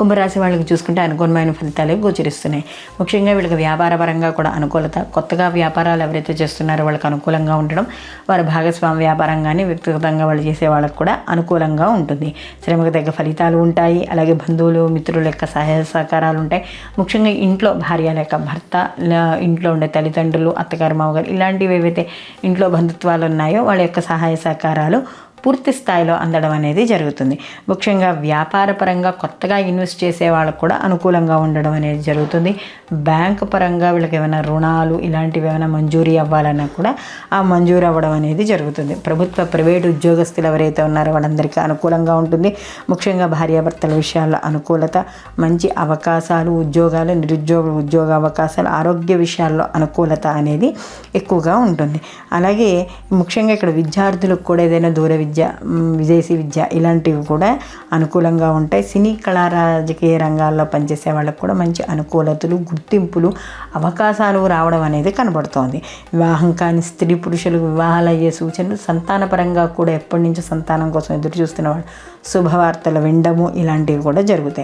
కుంభరాశి వాళ్ళకి చూసుకుంటే అనుకూలమైన ఫలితాలే గోచరిస్తున్నాయి. ముఖ్యంగా వీళ్ళకి వ్యాపార పరంగా కూడా అనుకూలత. కొత్తగా వ్యాపారాలు ఎవరైతే చేస్తున్నారో వాళ్ళకి అనుకూలంగా ఉండడం, వారి భాగస్వామ్య వ్యాపారం కానీ వ్యక్తిగతంగా వాళ్ళు చేసే వాళ్ళకి కూడా అనుకూలంగా ఉంటుంది. శ్రమకు తగ్గ ఫలితాలు ఉంటాయి. అలాగే బంధువులు మిత్రుల యొక్క సహాయ సహకారాలు ఉంటాయి. ముఖ్యంగా ఇంట్లో భార్య లేక భర్త, ఇంట్లో ఉండే తల్లిదండ్రులు, అత్తగారు మామగారు ఇలాంటివి ఏవైతే ఇంట్లో బంధుత్వాలు ఉన్నాయో వాళ్ళ యొక్క సహాయ సహకారాలు పూర్తి స్థాయిలో అందడం అనేది జరుగుతుంది. ముఖ్యంగా వ్యాపార పరంగా కొత్తగా ఇన్వెస్ట్ చేసే వాళ్ళకు కూడా అనుకూలంగా ఉండడం అనేది జరుగుతుంది. బ్యాంకు పరంగా వీళ్ళకి ఏమైనా రుణాలు ఇలాంటివి ఏమైనా మంజూరీ అవ్వాలన్నా కూడా ఆ మంజూరు అవ్వడం అనేది జరుగుతుంది. ప్రైవేటు ఉద్యోగస్తులు ఎవరైతే ఉన్నారో వాళ్ళందరికీ అనుకూలంగా ఉంటుంది. ముఖ్యంగా భార్యాభర్తల విషయాల్లో అనుకూలత, మంచి అవకాశాలు, ఉద్యోగాలు, ఉద్యోగ అవకాశాలు, ఆరోగ్య విషయాల్లో అనుకూలత అనేది ఎక్కువగా ఉంటుంది. అలాగే ముఖ్యంగా ఇక్కడ విద్యార్థులకు కూడా ఏదైనా దూర విద్య, విదేశీ విద్య ఇలాంటివి కూడా అనుకూలంగా ఉంటాయి. సినీ కళా రాజకీయ రంగాల్లో పనిచేసే వాళ్ళకు కూడా మంచి అనుకూలతలు, గుర్తింపులు, అవకాశాలు రావడం అనేది కనబడుతోంది. వివాహం కాని స్త్రీ పురుషులకు వివాహాలు అయ్యే సూచనలు, సంతానపరంగా కూడా ఎప్పటి నుంచో సంతానం కోసం ఎదురు చూస్తున్న వాళ్ళు శుభవార్తలు వినడము ఇలాంటివి కూడా జరుగుతాయి.